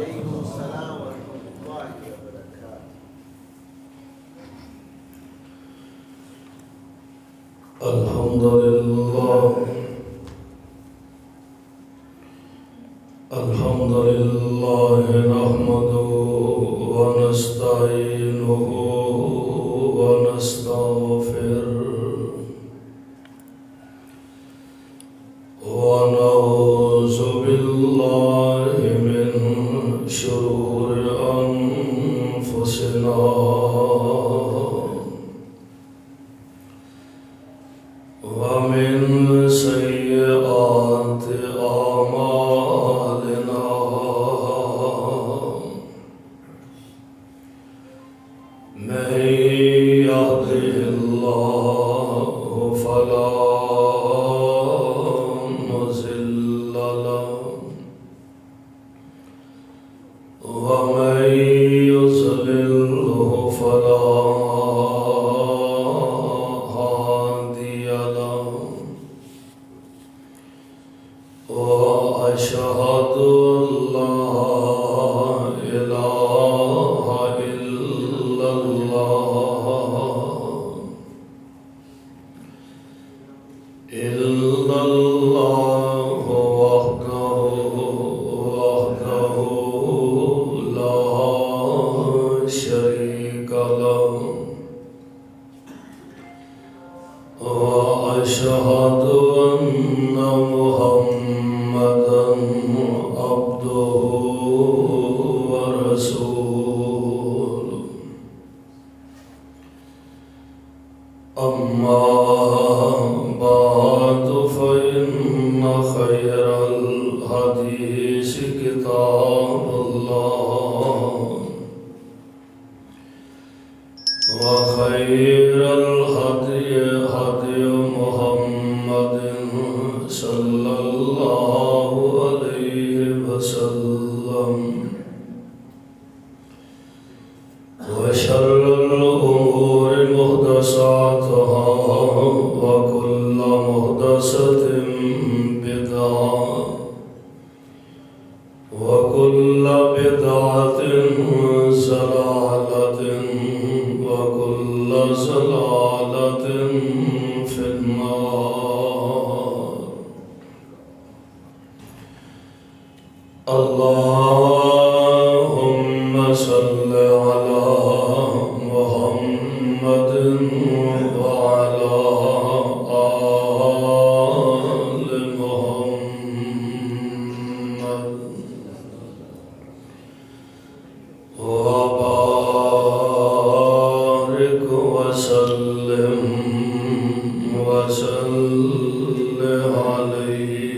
وعليكم السلام ورحمة الله وبركاته. الحمد لله نحمده ونستعينه ونستغفره ونعوذ بالله من شرور أنفسنا ومن سيئات أعمالنا من يهده الله فلا مضل له ومن يضلله فلا هادي له وأشهد أن لا إله إلا الله وحده لا شريك له وأشهد أن محمدا عبده ورسوله أما بعد فإن خير الحديث كتاب الله وخير الهدي هدي محمد صلى الله عليه وسلم وشر الأمور محدثاتها وكل محدثة بدعة وكل بدعة ضلالة وكل ضلالة في النار. اللهم صل على محمد وعلى آل محمد وبارك وسلم عليه.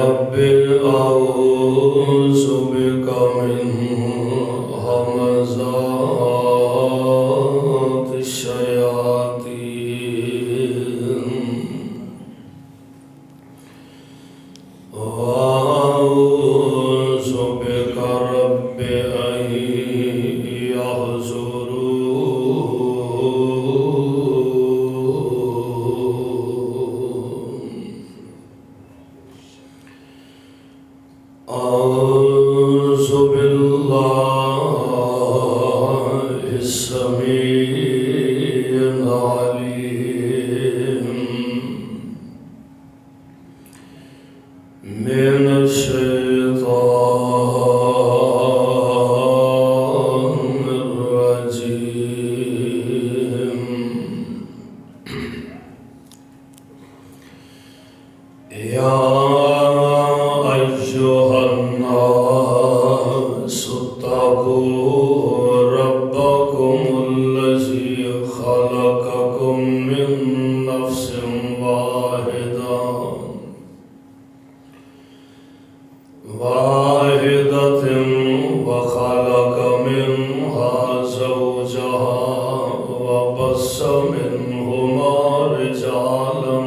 رب أعوذ بك من همزات الشياطين وأعوذ بك رب أن يحضرون. أعوذ بالله السميع العليم من الشيطان الرجيم. يا أيها الناس اتقوا ربكم الذي خلقكم من نفس واحدة وخلق منها زوجها وبث منهما رجالا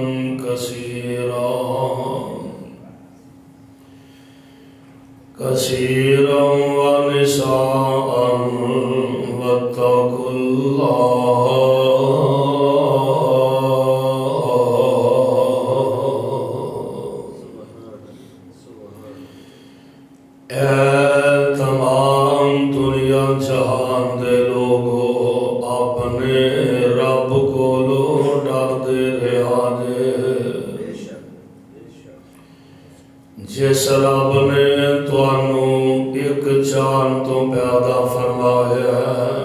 كثيرا ونساء واتقوا الله جس رب نے تانوں ایک جان تو پیدا فرمایا ہے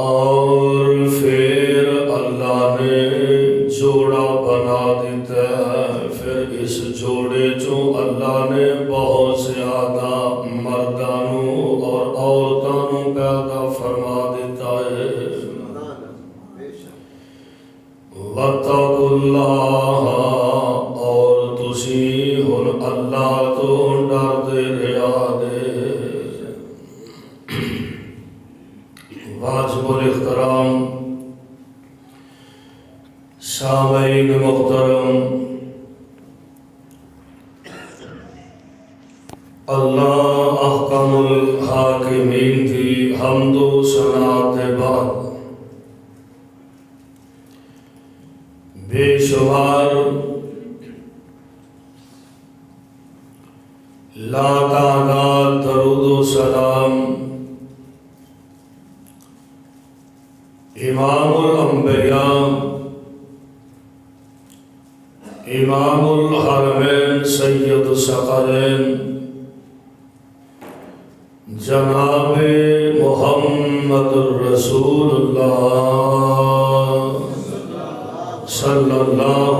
اور پھر اللہ نے جوڑا بنا دیتا ہے، پھر اس جوڑے جو اللہ نے بہت زیادہ مردانوں اور عورتوں پیدا فرما دیتا ہے۔ وَاتَّقُوا اللَّهَ اور تسی ہن اللہ تو ڈردے رہا دے۔ واجب الاحترام سامعین محترم، اللہ احکم الحاکمین کی حمد و ثنا کے بعد بے شمار لاتعداد درود و سلام امام الانبیاء امام الحرمین سید ثقلین جناب محمد الرسول اللہ صلی اللہ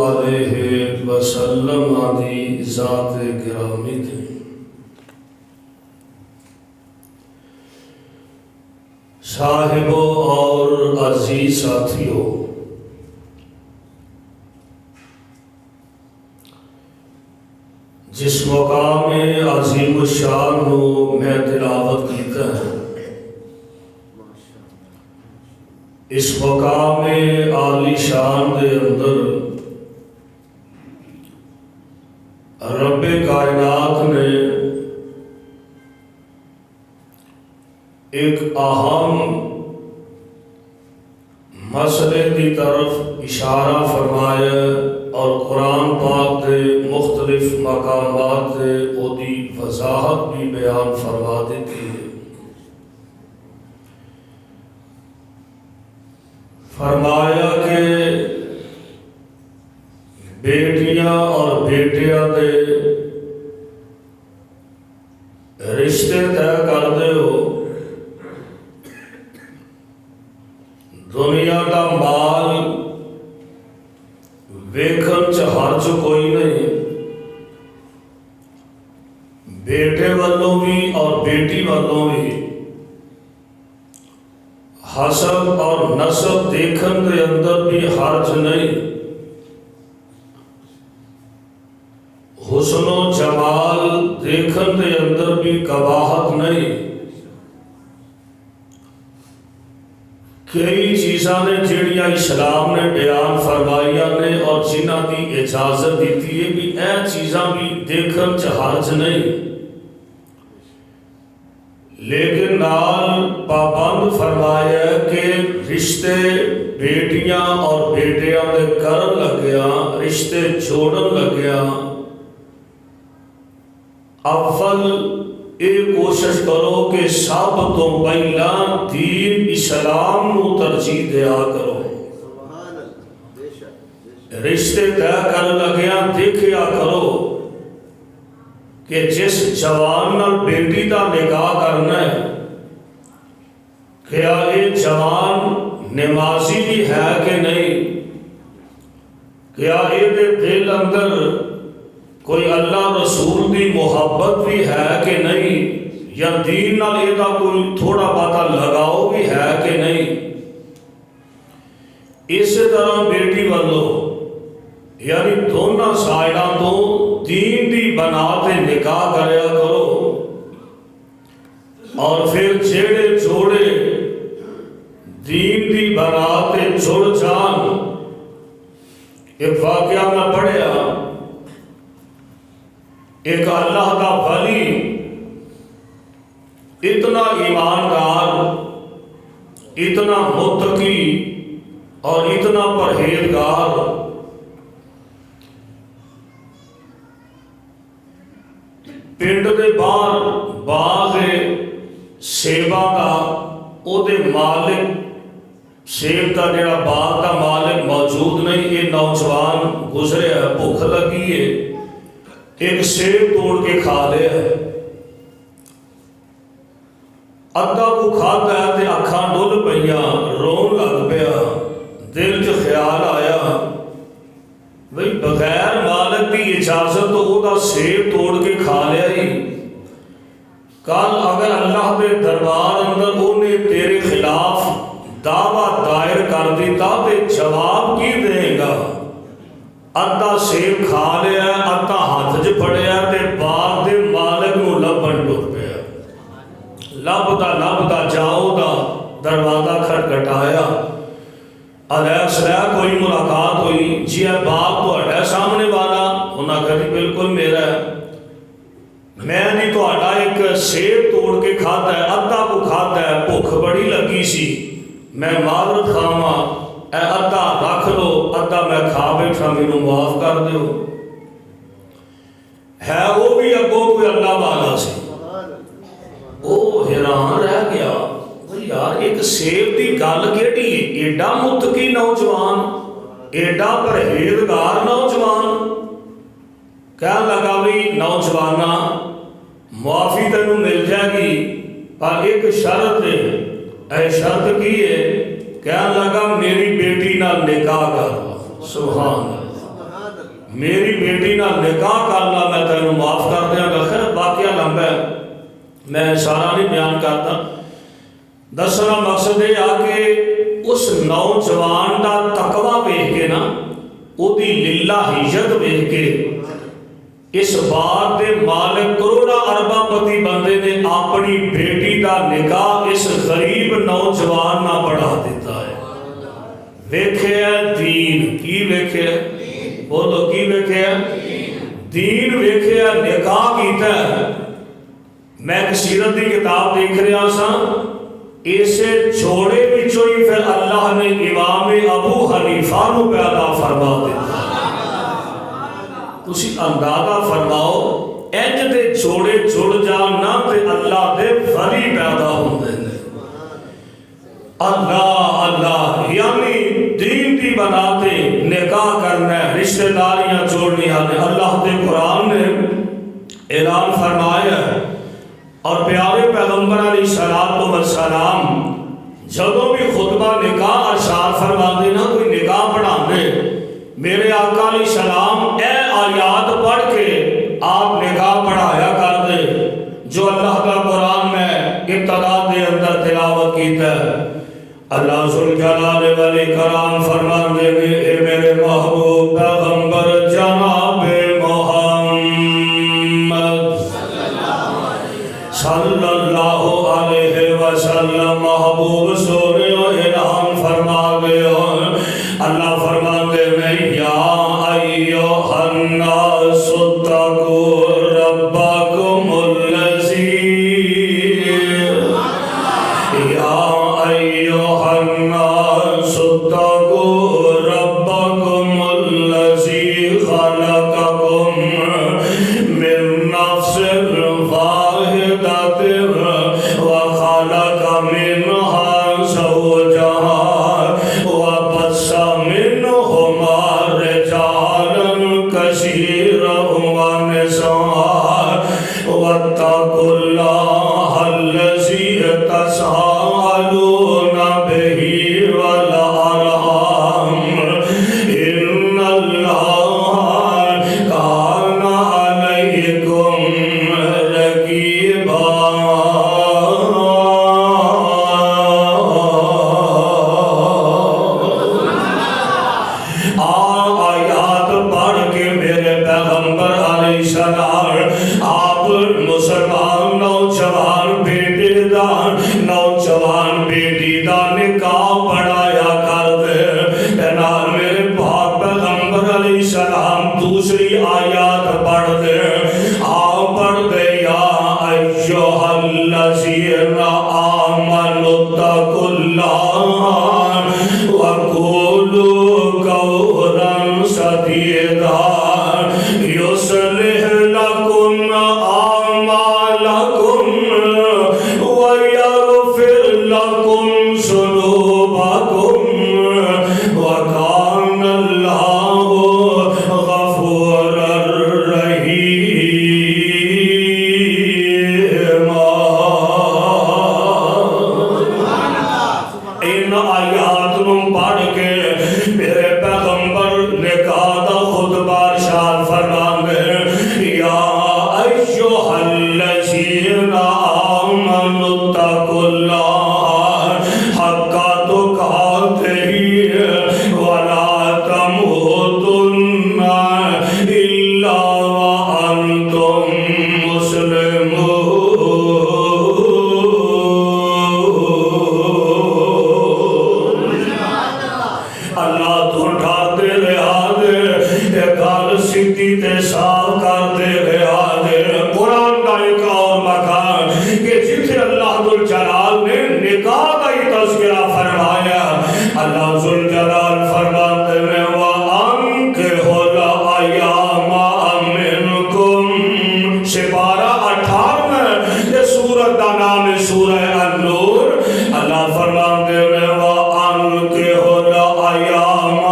علیہ وسلم آدھی ذات گرامی تھی۔ صاحبوں اور عزیز ساتھیوں، جس مقام عظیم الشان کو میں تلاوت کیتا ہے، اس مقام عالی شان دے اندر رب کائنات نے ایک اہم مسئلے کی طرف اشارہ فرمایا اور قرآن پاک دے مختلف مقامات دے اودی وضاحت بھی بیان فرما دیتی ہے۔ فرمایا کہ بیٹیاں اور بیٹیاں دے رشتے طے کر دے ہو، دنیا کا مال ویکھن چ حرج کوئی نہیں، بیٹے والوں بھی اور بیٹی والوں بھی حسب اور نسب دیکھن کے اندر بھی حرج نہیں، حسن و جمال دیکھن کے اندر بھی قباحت نہیں۔ کئی چیزاں نے جڑیاں اسلام نے بیان فرمائیا نے اور جنہ کی اجازت دیتی ہے بھی اے چیزاں بھی دیکھن چ حرج نہیں، لیکن نال پابند فرمایا کہ رشتے بیٹیاں اور بیٹیاں دے کرن لگیا، رشتے جوڑن لگیا، اول یہ کوشش کرو کہ سب تو پہلا دین اسلام نو ترجیح دیا کرو۔ رشتے طے کر لگیا دیکھیا کرو کہ جس جوان نال بیٹی دا نکاح کرنا ہے، کیا یہ جوان نمازی بھی ہے کہ نہیں، کیا یہ دل اندر کوئی اللہ رسول دی محبت بھی ہے کہ نہیں، یا دین نال یہ کوئی تھوڑا باتا لگاؤ بھی ہے کہ نہیں۔ اسی طرح بیٹی والوں یعنی دونوں سائڈاں تو دین دی بنا تے نکاح کریا کرو، اور پھر جیڑے جوڑے دین دی بنا تے جڑ جان۔ ایک واقعہ میں پڑھیا، ایک اللہ کا ولی اتنا ایماندار، اتنا متقی اور اتنا پرہیزگار، پنڈ دے باہر باغ سیبا کا او دے مالک سیب کا جڑا باغ کا مالک موجود نہیں، یہ نوجوان گزرے ہے، بھوک لگی ہے، ایک سیب توڑ کے کھا لیا ہے، ادھا کو کھاتا ہے تے اکھاں ڈل پئیاں، رون لگ پیا، دل چ خیال آیا بھئی بغیر مالک کی اجازت تو وہ دا سیب توڑ کے کھا لیا ہی، کل اگر اللہ دے دربار اندر انہیں تیرے خلاف دعویٰ دائر کر دیتا تے جواب کی دے گا؟ ادھا سیب کھا لیا، ادھا ہاتھ چ پھڑیا تے باغ دے مالک نو لبن ٹر پیا، لبدا جاؤ دا دروازہ کھٹکھٹایا، علیہ السلام کوئی ملاقات ہوئی، جی ہے باپ تہاڈا سامنے والا؟ انہاں کہا جی بالکل میرا ہے، میں نہیں تہاڈا ایک سیب توڑ کے کھاتا ہے، ادھا کو کھاتا ہے، بھوک بڑی لگی سی، میں معذرت کھاواں، اے ادھا رکھ لو، ادھا میں کھا بیٹھا، مینوں معاف کر دیو۔ ہے وہ بھی اگوں کوئی اللہ والا سی، وہ حیران رہ گیا یار ایک سیب دی گل کیڑی ہے، ایڈا متقی نوجوان، ایڈا پرہیزگار نوجوان، کہنے لگا بھی نوجوانا معافی تینوں مل جائے گی پر ایک شرط ہے، اے شرط کی ہے؟ کہنے لگا میری بیٹی نہ نکاح کر، سبحان اللہ، میری بیٹی نہ نکاح کرنا میں تینوں معاف کر دیا گا۔ خیر واقعہ لمبا ہے، میں سارا نہیں بیان کرتا، دسنا مقصد ہے کہ اس نوجوان دا تقوی ویکھ کے نا، او دی للہیت ویکھ کے، اس بات دے مالک کروڑا اربا پتی بندے نے اپنی بیٹی دا نکاح اس غریب نوجوان نہ پڑھا دیتا ہے۔ ویکھیا دین، کی ویکھیا؟ بولو کی ویکھیا؟ دین ویکھیا، نکاح کیتا ہے۔ میں ایک سیرت کی کتاب دیکھ رہا سا، اسے جوڑے وچوں ہی پھر اللہ نے امام ابو حنیفہ نو پیدا فرما دیتا۔ تسی اندازہ فرماؤ انج دے جوڑے جڑ جان نہ تے اللہ دے ولی پیدا ہوندے نے۔ اللہ اللہ یعنی دین دی بنا تے نکاح کرنا ہے، رشتہ داریاں جوڑنی ہیں۔ اللہ دے قرآن نے اعلان فرمایا ہے اور پیارے پیغمبر علیہ السلام جدوں بھی خطبہ نکاح ارشاد فرما دینا، کوئی نکاح پڑھا دے، میرے آقا علیہ السلام اے آیات پڑھ کے آپ نکاح پڑھایا کر دے جو اللہ کا قرآن میں ابتدا دے اندر تلاوت کیتا ہے۔ اللہ ذوالجلال والاکرام فرماندے نے اے میرے محبوب پیغمبر جناب صلی اللہ علیہ وسلم محبوب سونے اعلان فرما دے، اللہ فرما دے میں یا ایھا الناس اتقوا ربکم الذی، یا ایھا الناس اتقوا ربکم آیات نو پڑھ کے میرے پیغمبر نکاح دا خطبہ ارشاد فرماندے یا ایھا الذین آمنوا اتقوا اللہ حق تقاتہ ولا تموتن الا وانتم مسلمون. اللہ تو اٹھاتے رہا دے ایک گل سیدھی تے صاف کرتے رہا دے. قرآن کا ایک اور مقام کہ جتھے اللہ ذوالجلال نے نکاح کا ہی تذکرہ فرمایا اللہ ذوالجلال فرماتے ہیں وَأَنكِحُوا الْأَيَامَ مِنكُمْ. سپارہ 58 یہ سورت کا نام ہے سورہ النور. اللہ فرماتے ہیں وَأَنكِحُوا الْأَيَامَ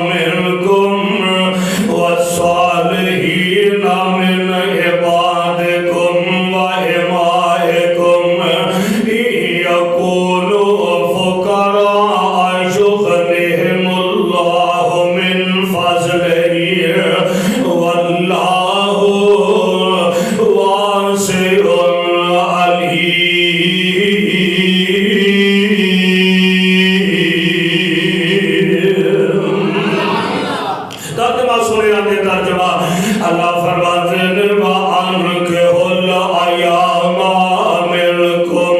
مِنكُمْ وَالصَّالِحِينَ مِنْ عِبَادِكُمْ وَإِمَائِكُمْ إِن يَكُونُوا فُقَرَاءَ يُغْنِهِمُ اللَّهُ مِنْ فَضْلِهِ وَاللَّهُ وَاسِعٌ علیم. ترجمہ سنے آتے ترجمہ اللہ فرماتے ہیں وَأَنكِحُوا الْأَيَامَ مِنكُمْ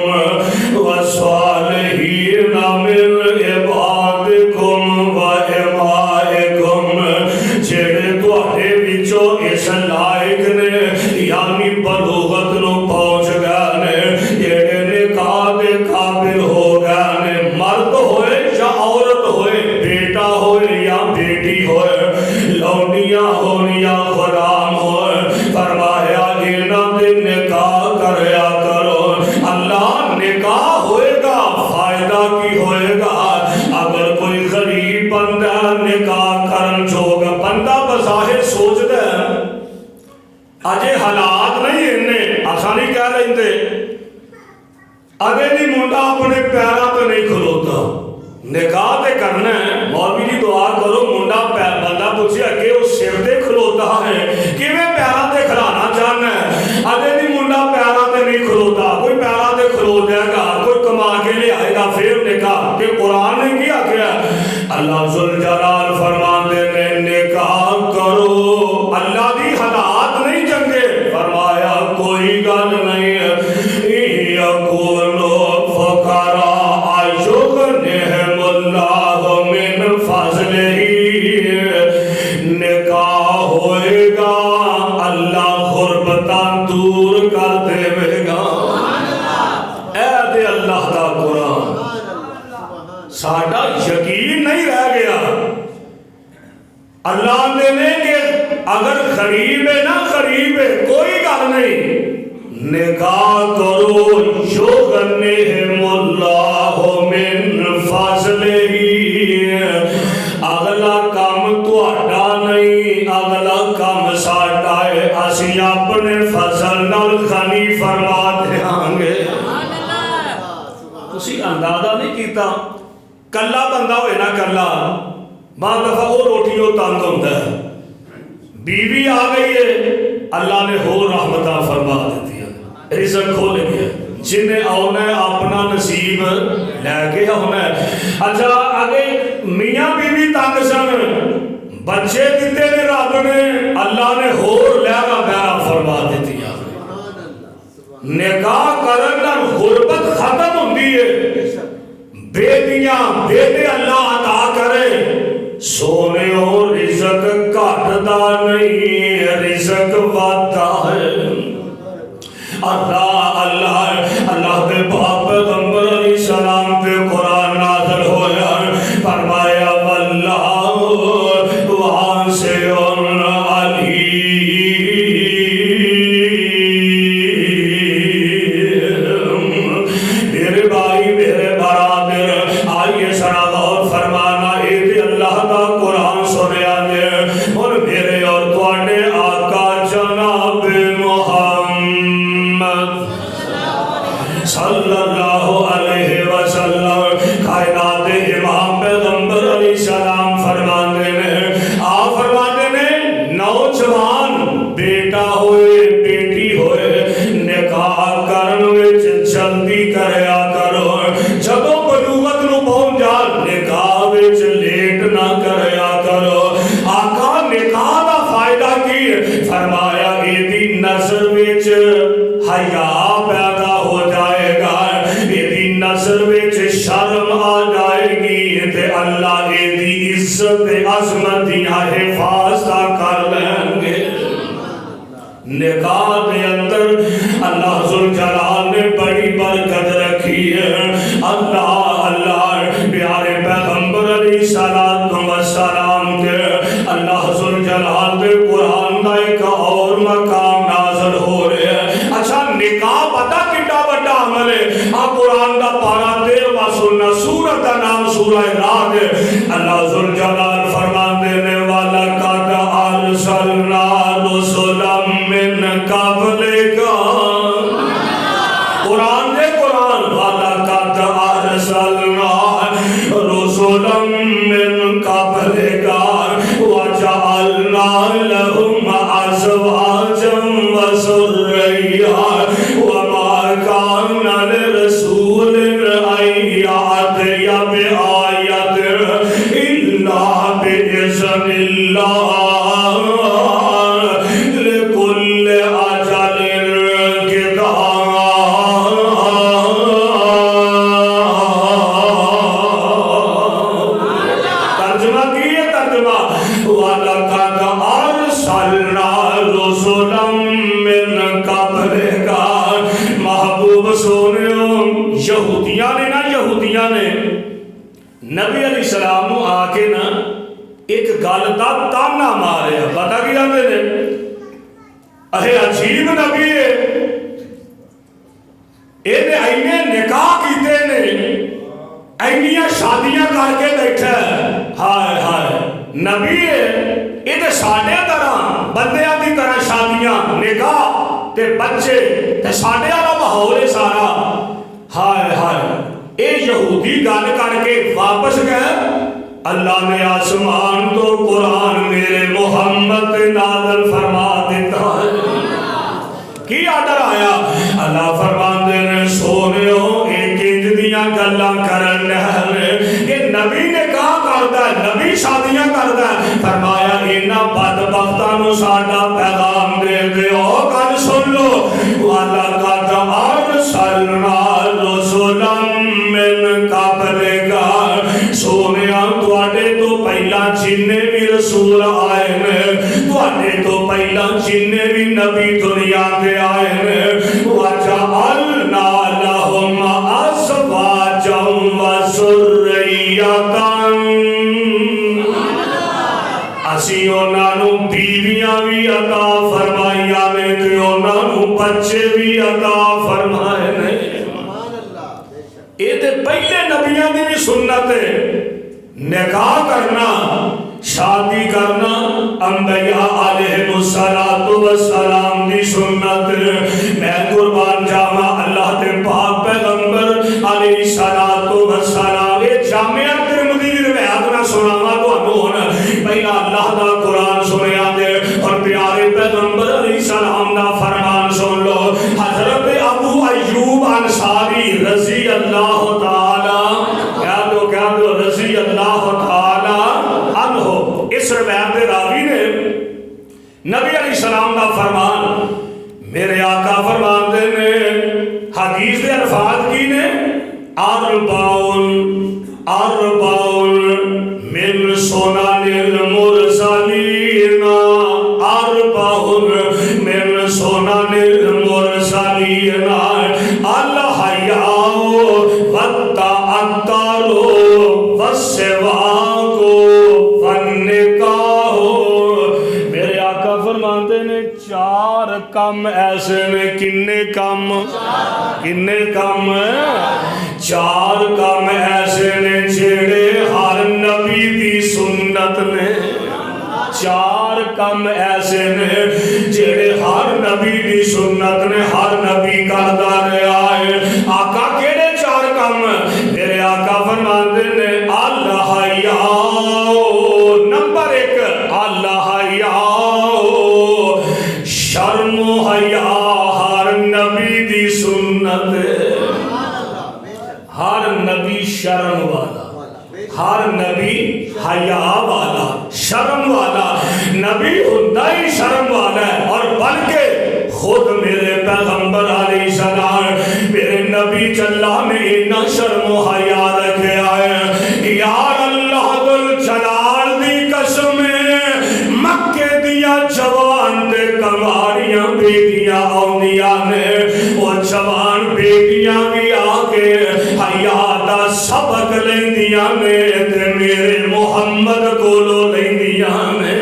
وَالصَّالِحِينَ مِنْ عِبَادِكُمْ وَإِمَائِكُمْ جڑے تواڈے وچوں اس لائق نے یعنی بلوغت نو پہنچ گئے نے جڑے نکاح دے قابل ہو گئے نے مرد ہوئے یا عورت ہوئے بیٹا ہوئے یا بیٹی ہوئے لونیاں ہون یا غلام ہوئے فرمایا انہاں دے نکاح کریا کرو. اللہ نکاح ہوئے گا فائدہ کی ہوئے گا اگر کوئی غریب بندہ نکاح کرن جوگ بندہ بظاہر سوچ دے اجے حالات نہیں انہیں آسانی کہہ لیندے اگے بھی منڈا اپنے پیراں تے نہیں کھلوتا نکاح تے کرنا ہے مولوی جی دعا کرو منڈا بندہ پوچھے اگے وہ سر تے کھلوتا ہے کیویں پیراں تے کھلانا چاہنا ہے اگے بھی منڈا پیراں تے نہیں کھلوتا کوئی پیراں تے کھلو دے گا کوئی کما کے لے آئے گا پھر نکاح کہ قرآن نے کیا کیا اللہ ذوالجلال فرماندے نے نکاح کرو اللہ دی حالات نہیں چنگے فرمایا کوئی گل نہیں یکونوا فقراء یغنیہم اللہ من فضلہ. نکاح ہوئے گا اللہ غربتاں دور کر دے گا. اے دے اللہ دا قرآن ساڈا یقین نہیں رہ گیا. اللہ نے کہ اگر غریب ہے نہ غریب ہے کوئی گل نہیں نکاح کرو یغنیہم اللہ من فضلہ. اگلا کام تہاڈا نہیں اگلا کام ساڈا ہے اسی اپنے فضل نال غنی فرما دیاں گے. تسی اندازہ نہیں کیتا کلا بندہ ہوئے نا کلا بعض دفعہ وہ روٹیوں تنگ ہوتا ہے بیوی آ گئی ہے اللہ نے ہو رحمتہ فرما دیتی ہے رزق کھول گیا جنہیں آنا ہے اپنا نصیب لے کے ہونا ہے. اچھا آگے میاں بیوی تنگ سن بچے دیتے نے رب نے اللہ نے ہور لے گا پیارا فرما دیتی ہے. نکاح کرنا غربت ختم ہوتی ہے بیٹیاں بیٹے اللہ عطا کرے سونے ہو رزق گھٹدا نہیں رزق وعدہ ہے. اللہ اللہ اللہ دے باپ پیغمبر علیہ السلام پہ قرآن نازل ہویا فرمایا واللہ واسع علیم. میرے بھائی میرے برادر آئیے ذرا غور فرمانا یہ اللہ کا قرآن علیہ السلام فرماندے نے آپ فرماندے نے نوجوان بیٹا ہوئے بیٹی ہوئے نکاح کرن وچ جلدی کریا کرو جدوں بلوغت نو پہنچ جا نکاح وچ لیٹ نہ کریا کرو آقا نکاح دا فائدہ کی فرمایا ایدی نظر وچ حیا پیدا ہو جائے گا ایدی نظر وچ شرم آ جائے گی تے اللہ ایدی عزت عظمت دیاں حفاظت کر لیں گے نکاح کے اندر اللہ ذوالجلال نے بڑی برکت رکھی ہے اللہ پیارے پیغمبر علیہ السلام کے اللہ ذوالجلال کے قرآن کا ایک اور مقام نازل ہو رہے ہیں اچھا نکاح پتہ کتنا بڑا عمل ہے قرآن کا پارا 13واں سننا سورت کا نام سورہ رعد ہے اللہ ذوالجلال فرماتے ہیں وَلَقَدْ أَرْسَلْنَا رُسُلًا مِّن قَبْلِكَ قرآن دے قرآن وَلَقَدْ أَرْسَلْنَا رُسُلًا مِّن قَبْلِكَ وَجَعَلْنَا لَهُمْ أَزْوَاجًا وَذُرِّيَّةً وَمَا كَانَ لِرَسُولٍ أَن يَأْتِيَ بِآيَةٍ إِلَّا بِإِذْنِ اللَّهِ لِكُلِّ أَجَلٍ ترجمہ کیے ترجمہ وَلَقَدْ أَرْسَلْنَا رُسُلًا مِّن قَبْلِكَ محبوب سونیو یہودیاں نے نبی علیہ السلام نو آ کے نا ایک گل دا تانا ماریا پتہ کی آندے نے اے عجیب نبی ہے اینے اینے نکاح کیتے نے اینیاں شادیاں کر کے بیٹھا ہے ہائے ہائے نبی ہے یہ تے ساڈے طرح بندیاں دی طرح شادیاں نکاح تے بچے تے ساڈے والا ماحول ہے سارا ہائے ہائے اے یہودی گل کر کے واپس گئے اللہ نے آسمان تو قرآن میرے محمد نازل فرما دیتا ہے کی آڈر آیا اللہ فرماندے نے سونیو ایک انج دیاں گلاں کرن ہے کہ نبی نے کہا کردا ہے نبی شادیاں کردا ہے فرمایا انہاں بدبختاں نو ساڈا پیغام دے دیو گل سن لو وَلَقَدْ أَرْسَلْنَا رُسُلًا مِّن قَبْلِكَ سونیاں تواڈے تو پہلا جننے بھی رسول آئے نے تواڈے تو پہلا جننے بھی نبی دنیا تے آئے نے وَجَعَلْنَا لَهُمْ أَزْوَاجًا وَذُرِّيَّةً اسی انہاں نو بیویاں بھی عطا فرمائیاں نے تے انہاں نو بچے بھی عطا فرمائے نے یہ تے پہلے نبیاں دی بھی سنت ہے نکاح کرنا شادی کرنا انبیاء علیہ السلام دی سنت میں قربان جاواں اللہ دے پاک پیغمبر علیہ السلام یہ جامعہ ترمذی دی روایت نہ سناواں تانوں ہن پہلا اللہ دا قرآن سنیا دے اور پیارے پیغمبر علیہ السلام دا فرمان سن لو حضرت ابو ایوب انصاری رضی اللہ تعالی کیا دو رضی اللہ تعالی عنہ اس روایت راوی نے نبی علیہ السلام کا فرمان میرے آقا فرمان دے نے حدیث دے الفاظ کی نے اربعون من سنن المرسلین اربعون من سنن المرسلین الحیاء والتعطر والسواک والنکاح میرے آقا فرماتے نے چار کم ایسے نے کنے کم چار کم ایسے نے جڑے ہر نبی دی سنت نے چار کم ایسے نے جڑے ہر نبی دی سنت نے ہر نبی کردا رہیا ہے آقا کیڑے چار کم میرے آقا فرماندے نے الحیاء نبی حیا والا شرم والا نبی ہوندا ہی شرم والا ہے اور بلکہ خود میرے پیغمبر علیہ السلام میرے نبی اللہ نے اتنا شرم و حیا رکھا ہے یار اللہ ذل جلال دی قسم مکے دیا جوان تے کماریاں بیٹیاں آؤندیاں نے وہ جوان بیٹیاں بھی آ کے حیا دا سبق لیندیاں نے تے میرے محمد کولو لیندیاں نے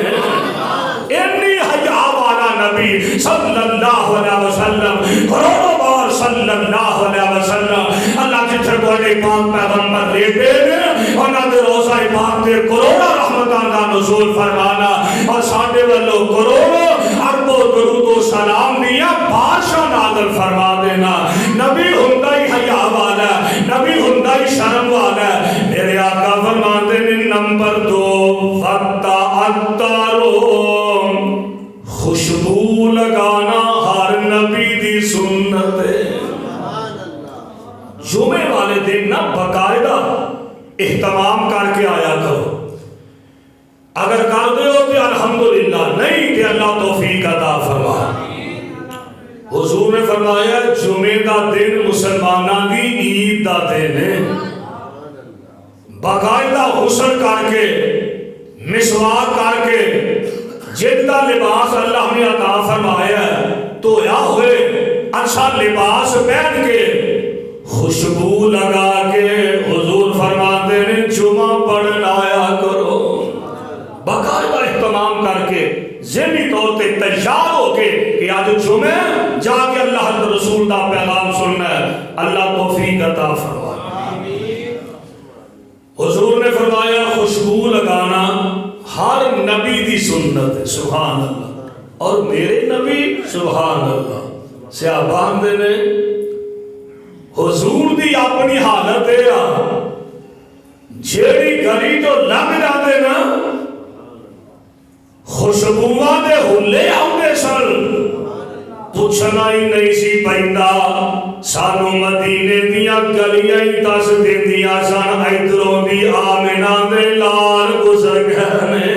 اتنی حیا والا نبی صلی اللہ علیہ وسلم کروڑوں بار صلی اللہ علیہ وسلم اللہ جتھے کوئی پاک پیغمبر لیتے ہیں اور نہ دے روزہ پاک دے کروڑا رحمتان کا نزول فرمانا اور ساڑھے والوں کروڑوں عرب و درود و سلام دیا بادشاہ نازل فرما دینا نبی ہندائی حیا والا نبی ہندائی شرم والا میرے آقا فرماتے ہیں نمبر 2 فتعطروا خوشبو لگانا ہر نبی دی سنت ہے جمعے والے دن نہ باقاعدہ اہتمام کر کے آیا کرو اگر کر دے ہو تو الحمدللہ نہیں کہ اللہ توفیق عطا فرما حضور نے فرمایا جمعے دا دن مسلمانہ دی عید دا دن ہے باقاعدہ غسل کر کے مسواک کر کے جتنا لباس اللہ نے عطا فرمایا تو یا ہوئے اچھا لباس پہن کے خوشبو لگا کے حضور فرماتے ہیں جمعہ پڑھن آیا کرو باقاعدہ اہتمام کر کے ذہنی طور پہ تیار ہو کے کہ آج جمعہ جا کے اللہ رسول دا پیغام سننا ہے اللہ توفیق عطا فرمائے حضور نے فرمایا خوشبو لگانا ہر نبی دی سنت ہے سبحان اللہ اور میرے نبی سبحان اللہ صحابان دے نے حضور دی اپنی حالت ہے جیڑی گلی تو لگ جاتے نا خوشبوواں دے ہلے آؤندے سن پوچھنا ہی نہیں سی پیندا سانو مدینے دیاں گلیاں ہی دس دیندیاں سن ادھروں دی آمنہ دے لال گزر گئے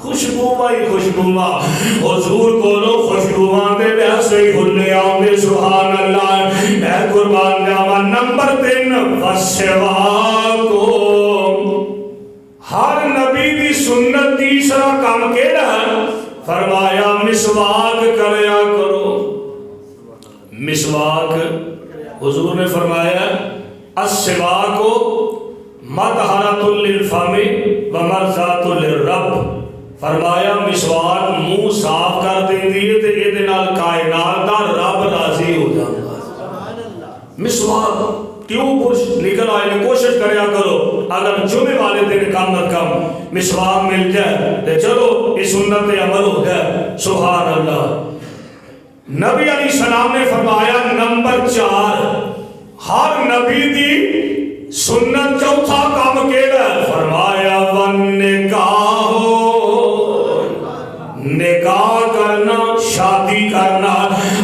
خوشبوواں ہی خوشبوواں حضور کولو خوشبوواں دے ویسے ہی ہلے آؤندے سبحان اللہ اے قربان جاواں نمبر 3 وسواکو ہر نبی دی سنت تیسرا کام کیڑا فرمایا مسواک کریا کرو مسواک حضور نے فرمایا السواک مطہرۃ للفم ومرضات للرب فرمایا مسواک منہ صاف کر دیندی ہے تے اے نال کائنات دا رب راضی ہو جاندا مسواک کیوں برش نکل آئے کوشش کریا کرو اگر جمعے والے دن کم نہ کم مسواک مل جائے تو چلو اس سنت عمل ہو جائے سبحان اللہ نبی علیہ السلام نے فرمایا نمبر 4 ہر نبی دی سنت چوتھا کام کیڑا فرمایا ونکاح نکاح کرنا شادی کرنا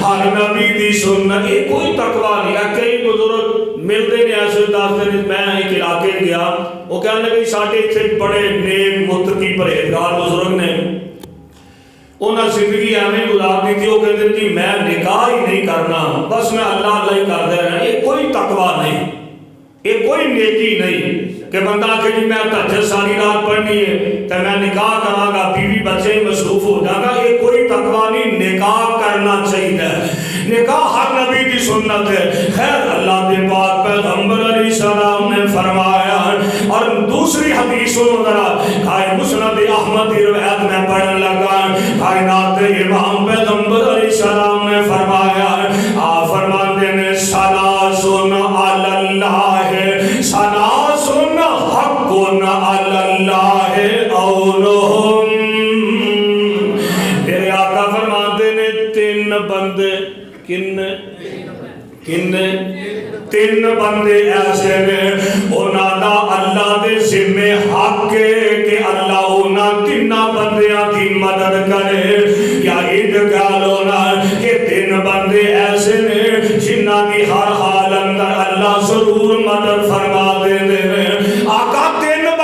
ہر نبی دی سنت یہ کوئی تقوی نہیں ہے کئی بزرگ ملتے نے ایسے دستے ہیں میں ایک علاقے گیا وہ کہنے لگے ساڈے اتنے بڑے نیک متقی پرہیزگار بزرگ نے انہاں زندگی ایویں گزار دی تھی وہ کہتے ہیں جی میں نکاح ہی نہیں کرنا بس میں اللہ اللہ ہی کرتے رہنا یہ کوئی تقوی نہیں یہ کوئی نیکی نہیں کہ بندہ کہ جی میں تہجد ساری رات پڑھنی ہے تو میں نکاح کراں گا بیوی بچے مصروف ہو جاں گا یہ کوئی تقوی نہیں نکاح کرنا چاہیے نکاح ہر نبی کی سنت ہے خیر اللہ دے پاک پیغمبر علیہ السلام نے فرمایا اور دوسری حدیث سنو ذرا کھائے مسند احمد کی روایت میں پڑھنے لگا کائنات امام پیغمبر علیہ السلام نے فرمایا آپ فرماتے ہیں سلاسن علی اللہ سلاسن حق علی اللہ اولہم میرے آقا فرماتے ہیں 3 بندے کن 3 بندے ایسے نے انہاں دا اللہ دے ذمہ حق کہ اللہ انہاں 3 بندیاں دی مدد کرے یا اید گالو نا کہ 3 بندے ایسے نے جنہاں دی ہر حال اندر اللہ ضرور مدد فرما دے دے آقا 3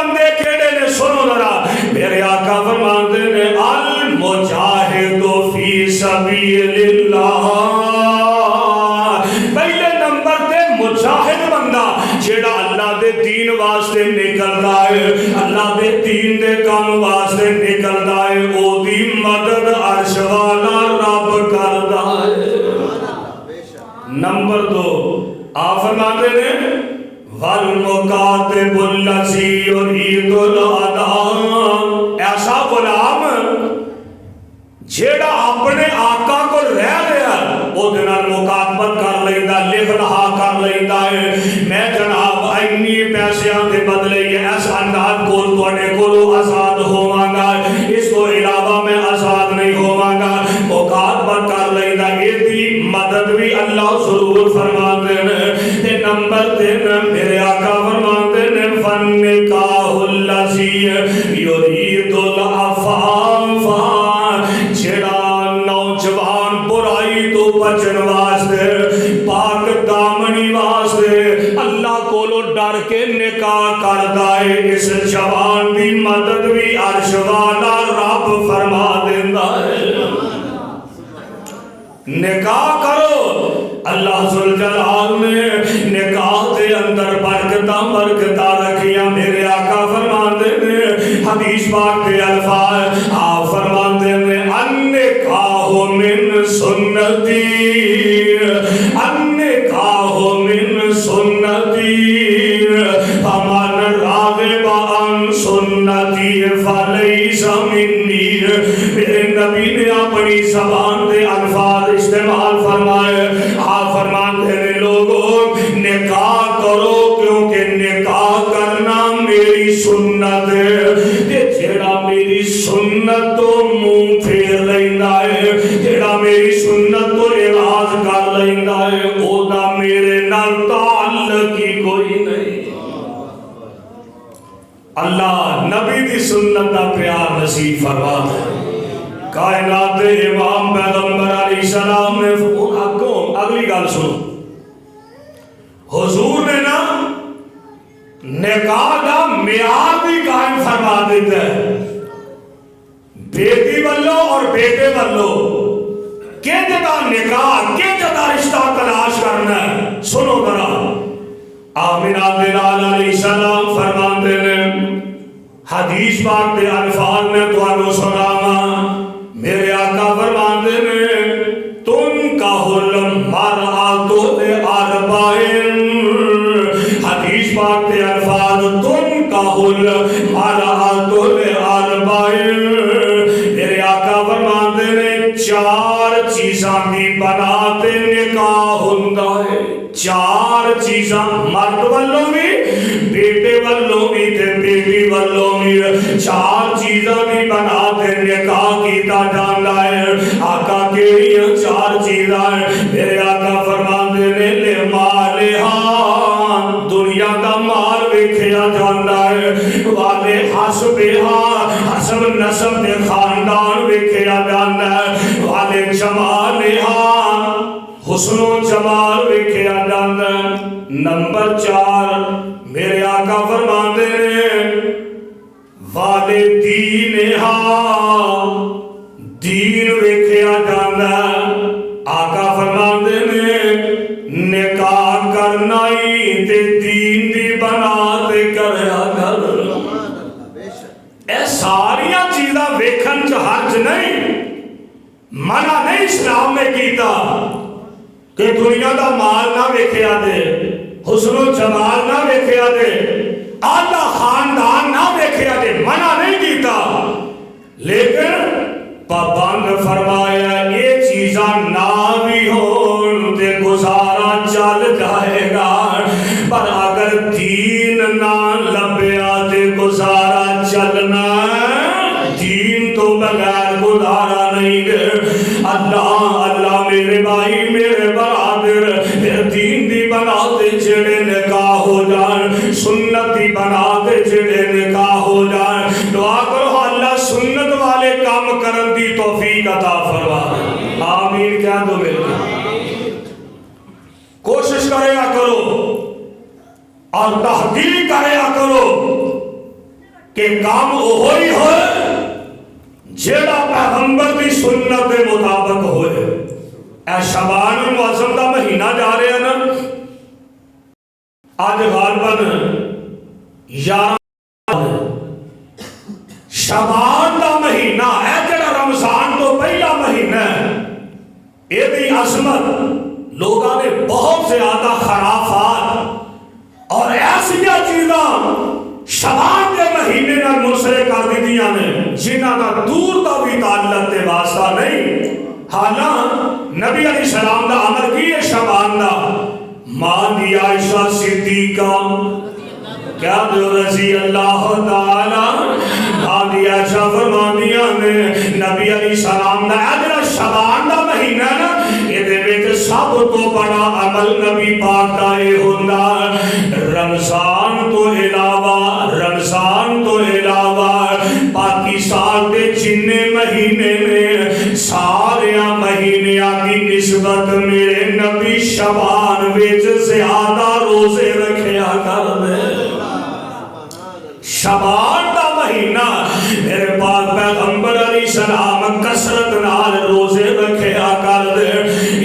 سبیل اللہ. پہلے نمبر تے مجاہد بندہ جیڑا اللہ دے دین واسطے نکلدا ہے, اللہ دے دین دے کام واسطے نکلدا ہے, او دی مدد عرش والا رب کردا ہے. نمبر 2 آپ فرماتے ہیں وَالْمُقَاتِبُ الَّذِي يُرِيدُ الْأَدَاءَ. ایسا غلام جیڑا اپنے آقا کو رہ لیا وہ دنال مقاتبت کر لیندہ, لکھ رہا کر لیندہ ہے, میں جناب اینی پیسیاں دے بدلے یہ ایسا انداز کول توڑے کولو آزاد ہوواں گا, اس کو علاوہ میں آزاد نہیں ہوواں گا. مقاتبت کر لیندہ یہ دی مدد بھی اللہ ضرور فرماتے ہیں. نمبر 3 میرے آقا فرماتے ہیں فَالنِّکَاحُ الَّذِي يُرِيدُ الْعَفَافَ. جیڑا نوجوان برائی تو بچن واسطے, پاک دامنی واسطے اللہ کولو ڈر کے نکاح کردا ہے, اس جوان دی مدد بھی عرش والا رب فرما دیندا ہے. نکاح کرو. اللہ ذوالجلال نے نکاح دے اندر برکتاں رکھیاں. میرے آقا فرماتے ہیں حدیث پاک کے الفاظ آپ فرماتے ہیں النکاح من سنتی, النکاح من سنتی فمن راغب عن سنتی فلیس منی. میرے نبی نے اپنی زبان دے الفاظ استعمال فرمائے. آپ فرماتے ہیں لوگوں نکاح کرو کیونکہ نکاح کرنا میری سنت ہے. جیڑا میری سنت تو منہ پھیر لیندا ہے, جیڑا میری سنت تو اعراض کر لیندا ہے, او دا میرے نال تعلق ہی کوئی نہیں. اللہ نبی دی سنت دا پیار نصیب فرما. کائنات امام پیغمبر علیہ السلام نے اگلی گل سنو. حضور نے نا نکاح دا معیار بھی قائم فرما دیتا ہے. بیٹی والو اور بیٹے والو کہ جدا نکاح کہ جدا رشتہ تلاش کرنا ہے. سنو ذرا آمنہ بلال علیہ السلام فرماتے ہیں حدیث پاک دے الفاظ میں تو سناواں. میرے آقا فرماتے ہیں تنکح المرأۃ لأربعین. حدیث پاک دے الفاظ تنکح المرأۃ لأربعین. میرے آقا فرماتے ہیں 4 چیزاں دی بنا تے نکاح ہوندا ہے. 4 چیزاں مرد والوں بھی, بیٹے والوں بھی تے بیٹی والوں بھی 4 چیزاں دی بنا تے نکاح کیتا جاندا ہے. آقا کیڑیاں 4 چیزاں ہیں؟ میرے آقا فرماندے نے لے مالہا, دنیا دا مال ویکھیا جاندا ہے. والے حسبہا, حسب نسب تے خاندان ویکھیا جاندا ہے. والے جمالہا, حسن و جمال ویکھیا جاندا ہے. نمبر 4 میرے آقا فرماندے نے والے دینہا, دین ویکھیا جاندا ہے. آقا فرماندے نے نکاح کرنا ہی تے دین دی بنا تے کریا کر. اے ساریاں چیزاں ویکھن چ حرج نہیں, منع نہیں اسلام نے کیتا کہ دنیا دا مال نہ ویکھیا دے, حسن و جمال نہ ویکھیا دے, آلہ خاندان نہ ویکھیا دے, منع نہیں کیتا. لیکن پابند فرمایا یہ چیزاں نہ بھی ہون تے گزارا چل جائے گا, پر اگر دین نہ لبیا تے گزارا چلنا, دین تو بغیر گزارا نہیں ہے. اللہ میرے بھائی میرے برادر دین دی بنا دے جڑے نکاح ہو جان, سنت دی بنا دے جڑے نکاح ہو جان. دعا کرو اللہ سنت والے کام کرن دی توفیق عطا فرما. آمین. کیا دو مل کے کوشش کریا کرو اور تحقیق کریا کرو کہ کام وہی ہوئے جیڑا پیغمبر دی سنت دے مطابق ہوئے. اے شعبان المعظم دا مہینہ جا رہے ہیں نا, آج غالباً 11 شعبان دا مہینہ ہے جڑا رمضان تو پہلا مہینہ ہے. یہ دی عظمت لوگوں نے بہت زیادہ خرافات اور ایسیا چیزاں شعبان کے مہینے نال منسلک کر دیتیاں نے جنہاں دا دور دا بھی تعلق تے واسطہ نہیں. حالانکہ نبی علیہ السلام دا عمل کی ہے شعبان دا. ماں دی عائشہ صدیقہ کیا جو رضی اللہ تعالی ماں دی عائشہ فرمانیاں نے نبی علیہ السلام دا اجر شعبان دا مہینہ نا یہ دے وچ سب تو بڑا عمل نبی پاک دا اے ہوندا رمضان تو علاوہ باقی سال دے جننے مہینے نے سارے مہینیاں دی نسبت میرے نبی شعبان وچ زیادہ روزے رکھیا کر دے. شعبان دا مہینہ میرے پاک پیغمبر علیہ السلام کثرت نال روزے رکھیا کر دے.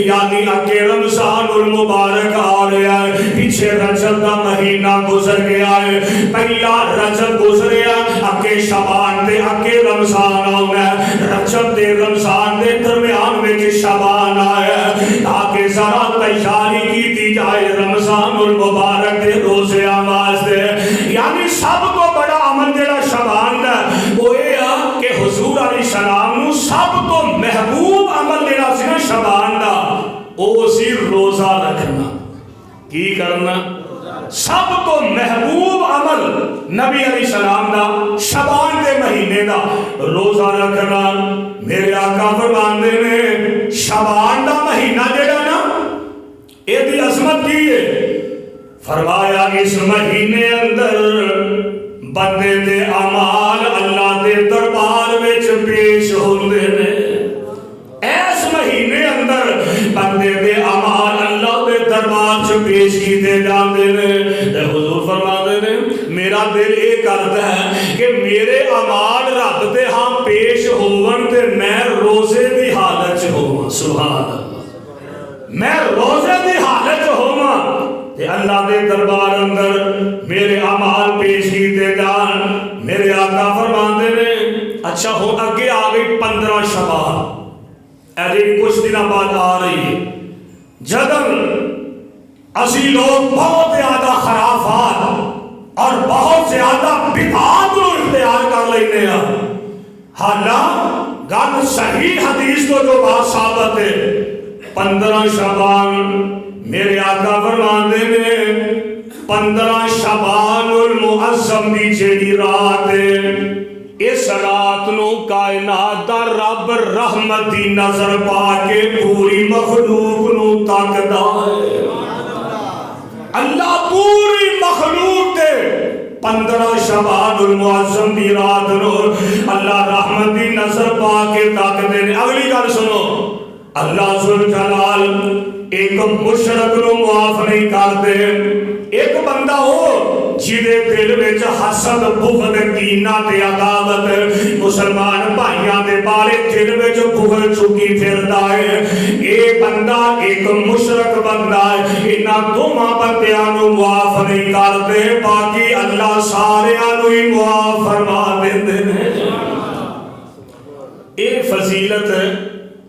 یعنی اگے رمضان المبارک آ رہا ہے, پیچھے رجب دا مہینہ گزر گیا ہے, پہلا رجب گزریا, اگے شعبان دے اگے رمضان آنا ہے, رجب دے رمضان دے درمیان وچ شعبان آیا تاکہ ذرا تیاری کیتی جائے رمضان المبارک دے روزے واسطے. یعنی سب کو بڑا عمل جڑا شعبان دا وہ یہ کہ حضور علیہ السلام نو سب تو محبوب عمل جڑا سی نا شعبان دا وہ سی روزہ رکھنا. کی کرنا؟ سب تو محبوب عمل نبی علیہ السلام دا شعبان دے مہینے دا روزہ رکھنا. میرے آقا فرماندے نے شعبان دا مہینہ جڑا نا اے دی عظمت کی ہے. فرمایا اس مہینے اندر بندے دے اعمال اللہ دے دربار وچ پیش ہوندے نے. اس مہینے اندر بندے دے اعمال اللہ دے دربار وچ پیش کیتے جاندے نے. تے حضور فرماندے نے میرا دل یہ کردا ہے کہ میرے اعمال رب دے ہاں پیش ہون تے میں روزے دی حالت وچ ہوواں. سبحان اللہ, میں روزے دی حالت وچ ہوواں تے اللہ دے دربار اندر میرے اعمال پیش کیتے جان. میرے آقا فرماندے نے اچھا ہو اگے آ گئی 15 شعبان, ایسی کچھ دنوں بعد آ رہی ہے جدن اسی لوگ بہت زیادہ خرافات اور بہت زیادہ بدعات کو اختیار کر لیتے ہیں. حالانکہ گل صحیح حدیث کو جو بات ثابت ہے 15 شعبان میرے آقا فرماندے نے 15 شعبان المعظم دی جیڑی رات ہے اس رات نو کائنات دا رب رحمت دی نظر پا کے پوری مخلوق نو تاکدا ہے. اللہ پوری مخلوق دے 15 شعبان المعظم دی رات نو اللہ رحمت دی نظر پا کے تاکدے نے. اگلی گل سنو, اللہ ذوالجلال ایک مشرک نو معاف نہیں کرتے. ایک بندہ ہو جیدے دل وچ حسد بغض کینہ تے عداوت مسلمان بھائیاں دے بارے دل وچ بغض چکی پھردا ہے. اے بندہ ایک مشرک بندہ ہے. انہاں دوواں بندیاں نو معاف نہیں کرتے, باقی اللہ ساریاں نو ہی معاف فرما دیندے نے. اے فضیلت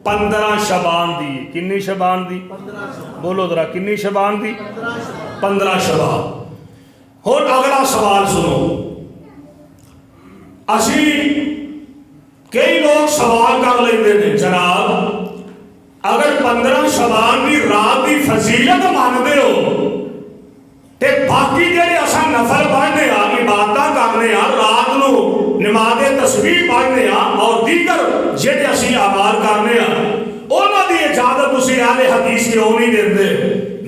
15 شعبان دی. کنی شعبان دی؟ بولو ذرا کنی شعبان دی؟ 15 شعبان. اور اگلا سوال سنو. اسی کئی لوگ سوال کر لیتے ہیں جناب اگر 15 شعبان دی رات دی فضیلت مانتے ہو تے باقی جڑے اساں نفل پڑھنے آ عبادت کرنے آ رات نو نماز تسبیح پڑھنے آ اور دیگر جڑے اسی اعمال کرنے آ انہاں دی اجازت تسی اہل حدیث کیوں نہیں دیندے؟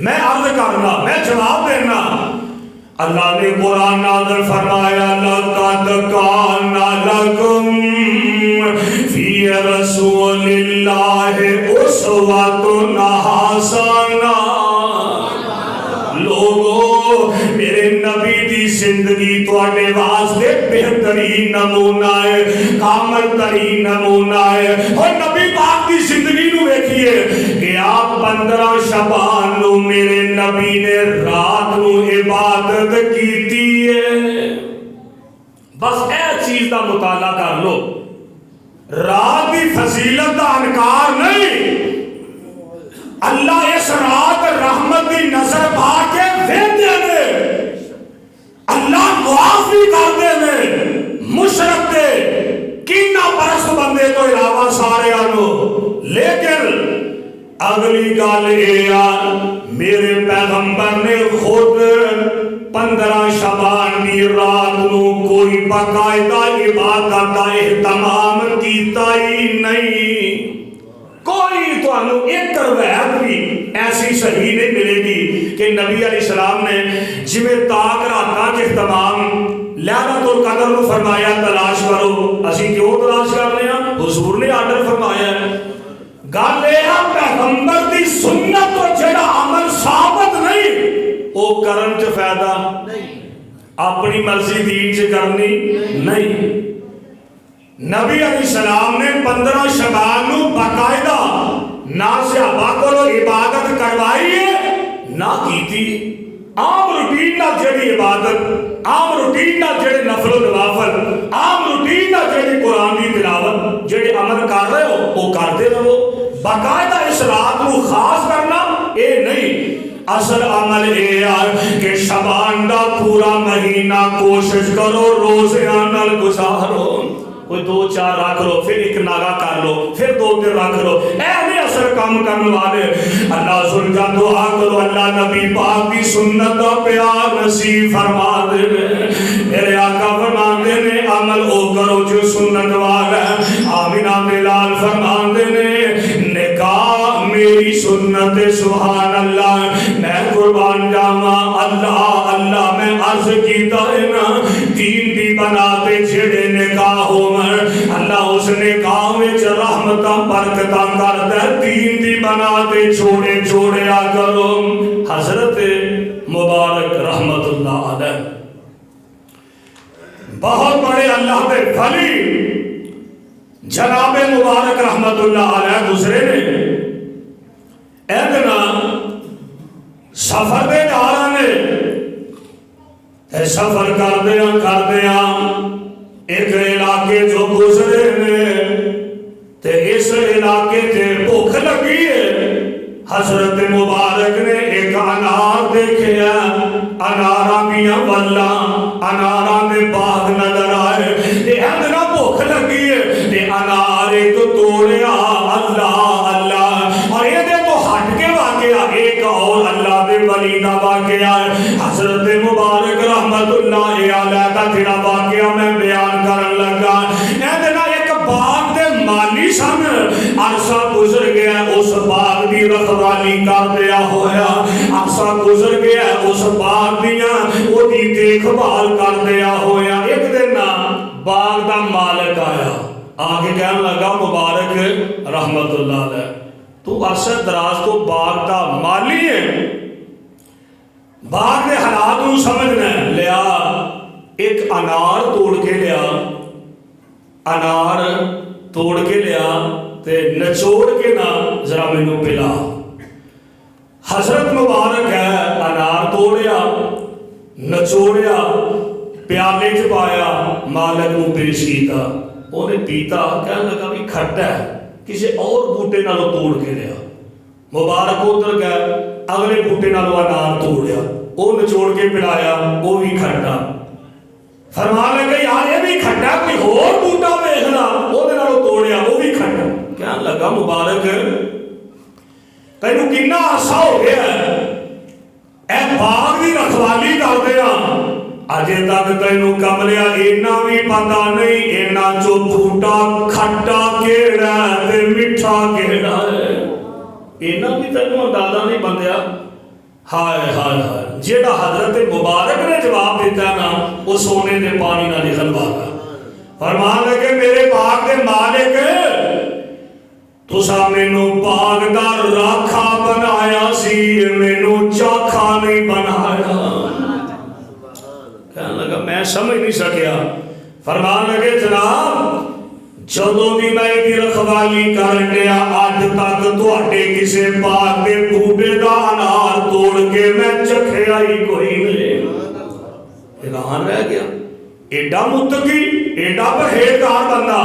میں عرض کرنا, میں جواب دینا. اللہ نے قرآن نازل فرمایا لَقَدْ كَانَ لَكُمْ فِي رَسُولِ اللَّهِ أُسْوَةٌ حَسَنَةٌ. لوگو میرے میرے نبی دی زندگی تواڈے واسطے بہترین نمونہ ہے، کامل ترین نمونہ ہے۔ اور نبی پاک دی زندگی نو ویکھیے کہ آپ 15 شعبان نو میرے نبی نے رات نو عبادت کیتی ہے۔ بس اے چیز دا مطالعہ کر لو، رات کی فضیلت کا انکار نہیں، اللہ اس رات رحمت کی نظر پا کے ویندے نے، اللہ معاف بھی کرتے ہیں مشرک دے کینہ پرست بندے تو علاوہ سارے آنو۔ لیکن اگلی گل یہ میرے پیغمبر نے خود 15 شعبان دی رات نو کوئی باقاعدہ عبادت کا اہتمام کیتا ہی نہیں۔ کوئی تو انو ایک روایت بھی ایسی صحیح نہیں ملے گی کہ نبی علیہ السلام نے جویں تاک راتاں کے اہتمام لیلۃ القدر نو فرمایا تلاش کرو، اسی کیوں تلاش کر رہے ہیں؟ حضور نے آرڈر فرمایا ہے۔ گل یہ پیغمبر دی سنت تو جڑا عمل ثابت نہیں وہ کرن چ فائدہ اپنی مرضی دین چ کرنی نہیں۔ نبی علیہ السلام نے 15 شعبان نو باقاعدہ نہ صحابہ کو عبادت کروائی ہے نہ کیتی۔ عام روٹین نہ جڑی عبادت، عام روٹین نہ جڑے نفل و نوافل، عام روٹین نہ جڑی قرآن کی تلاوت جڑے عمل کر رہے ہو وہ کرتے رہو، باقاعدہ اس رات کو خاص کرنا اے نہیں۔ اصل عمل اے ہے کہ شعبان دا پورا مہینہ کوشش کرو روزیاں نال گزارو، کوئی 2-4 رکھ لو، پھر ایک ناگا کر لو، پھر 2 رکھ لو، اے اثر کام کرنے والے اللہ سن کا دعا کرو اللہ نبی پاک کی سنت کا پیار نصیب فرما دے۔ میرے آقا فرما دے نے عمل او کرو جو سنت والا ہے۔ آمینہ بلال فرما دے نے نکاح میری سنت سبحان اللہ، میں قربان جاواں اللہ اللہ میں عرض کیتا ہے نا دین دی بناتے جڑے نکاح ہو اللہ اس نکاح وچ رحمتاں برکتاں کردا ہے، دین دی بناتے چھوڑے چھوڑیا کرو۔ حضرت مبارک رحمت اللہ علیہ بہت بڑے اللہ کے ولی جناب مبارک رحمت اللہ علیہ گزرے نے، اتنا سفر دے جا نے سفر کردیا ایک علاقے جو گزرے نے تے اس علاقے تے بھوک لگی ہے۔ حضرت مبارک نے ایک انار دیکھیا، اناراں دیاں ولاں اناراں دے باغ نظر آئے تے اتنا بھوک لگی ہے تے انار ایک توڑیا اللہ اللہ، اور یہ دے تو ہٹ کے واقعہ ایک اور اللہ دے ولی دا واقعہ ہے۔ حضرت مبارک رحمت اللہ علیہ کا تیرا واقعہ میں بیان کرن لگا۔ اتنا ایک باغ دے مالی سن، عرصہ گزر گیا اس باغ دی رکھوالی کر دیا ہویا، عرصہ گزر گیا اس باغ دیاں او دی دیکھ بھال کر دیا ہویا۔ ایک دن باغ دا مالک آیا، آگے کہنے لگا مبارک رحمت اللہ علیہ تو عرصہ دراز تو باغ دا مالی ہے، باغ کے حالات نو سمجھنا ہے، لیا ایک انار توڑ کے لیا، انار توڑ کے لیا تے نچوڑ کے نا ذرا مینوں پلا۔ حضرت مبارک ہے انار توڑیا نچوڑیا پیالے چ پایا مالک نو پیش کیتا، انہیں پیتا کہنے لگا بھی کھٹا ہے، کسی اور بوٹے نالوں توڑ کے لیا۔ مبارک ادھر گئے اگلے بوٹے نالوں انار توڑیا، وہ نچوڑ کے پلایا وہ بھی کھٹا، فرمان لگا یار یہ بھی کھٹا، کوئی اور بوٹا ویکھنا، وہ توڑیا وہ بھی کھٹا۔ کہنے لگا مبارک تینوں کتنا عرصہ ہو گیا ہے اے باغ دی رکھوالی کر دیا، اجے تک تینوں کملیا اینا بھی پتا نہیں اینا جو بوٹا کھٹا کیڑا ہے تے میٹھا کیڑا ہے، اینا بھی تینوں اندازہ نہیں بندیا۔ ہائے ہائے ہائے، جیڑا حضرت مبارک نے جواب دیتا نا وہ سونے دے پانی نہ لکھن والا۔ فرمان لگے میرے باغ دے مالک تسا مینوں باغ دا راکھا بنایا سی، مینوں چاکھا نہیں بنایا۔ سمجھ نہیں سکیا. فرمان لگے جناب جدوں بھی میں دی رکھوالی کرن ڈیا اج تک تواڈے کسے پاک دے بوٹے دا انار توڑ کے میں چکھیا ہی کوئی نہیں. حیران رہ گیا. ایڈا متقی ایڈا پرہیزگار بندہ.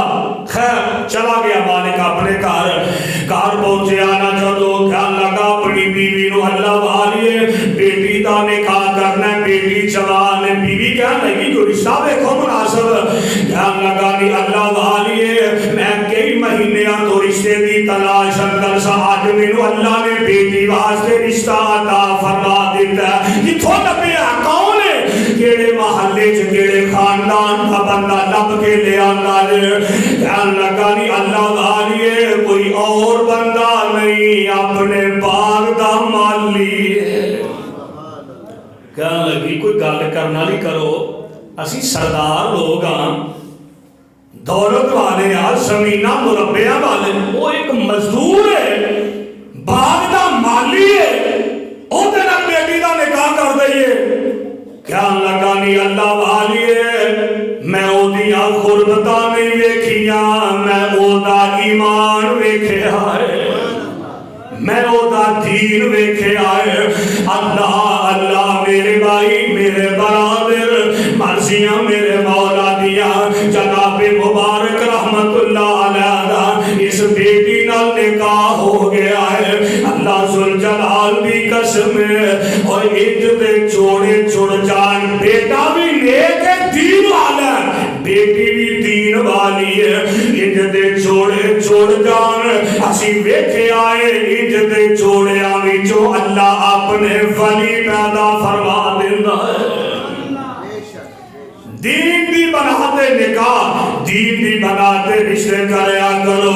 خیر چلا گیا مالک اپنے گھر پہنچیا نہ جدو خیال لگا اپنی بیوی نو اللہ والیے بیٹی دا نکاح کرنا ہے. بیٹی جوان ہے. بیوی کہنے لگی کوئی رشتہ دیکھو مناسب. خیال لگا نہیں اللہ والیے میں کئی مہینیاں تو رشتے دی تلاش اندر سا اج مینوں اللہ نے بیٹی واسطے رشتہ عطا فرما دیتا ہے. کتھوں لبھیا کون ہے کیڑے محلے چ کیڑے خاندان کا بندہ لب کے لے آندا ہے. خیال لگا نہیں اللہ والیے کوئی اور بندہ نہیں اپنے باغ دا مالی ہے. کہنے لگی کوئی گل کرنا نہیں کرو اسی سردار لوگ ہاں دولت والے ہاں زمیناں مربیاں والے. وہ ایک مزدور ہے باغ دا مالی ہے او تے نال بیٹی دا نکاح کر دئیے. کیا لگا نہیں اللہ والیے میں او دیاں قربتاں نہیں ویکھیاں میں او دا ایمان ویکھیا ہے میں او دا دین ویکھیا ہے. اللہ اللہ میرے بھائی میرے برادر مرضیاں میرے مولا دیا جناب مبارک رحمت اللہ علیہ دا اس بیٹی نال نکاح ہو گیا ہے. اللہ ذوالجلال دی قسم ہے اور انج دے جوڑے جڑ جان. بیٹا بھی نیک ہے دین والا ہے بیٹی بھی دین والی ہے. انج دے جوڑے جڑ جان اسی ویکھے آئے انج دے جوڑیاں وچوں اللہ اپنے ولی پیدا فرما دیندا ہے. دین دی بناتے نکاح دین دی بناتے رشتے کریا کرو.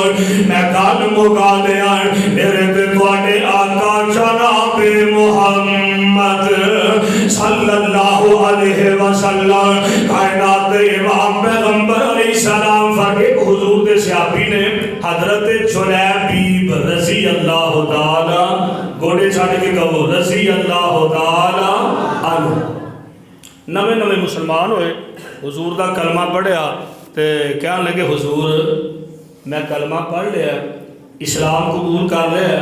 میں گل مکا دیا میرے تے تواڈے آقا جناب محمد صلی اللہ علیہ وسلم کائنات امام پیغمبر علیہ السلام فرمائے حضور دے صحابی نے حضرت جلیبیب رضی اللہ تعالی گوڑے چھڑ کے کہو رضی اللہ تعالی عنہ نوے نوے مسلمان ہوئے. حضور دا کلمہ پڑھیا تے کہنے لگے حضور میں کلمہ پڑھ لیا اسلام قبول کر لیا.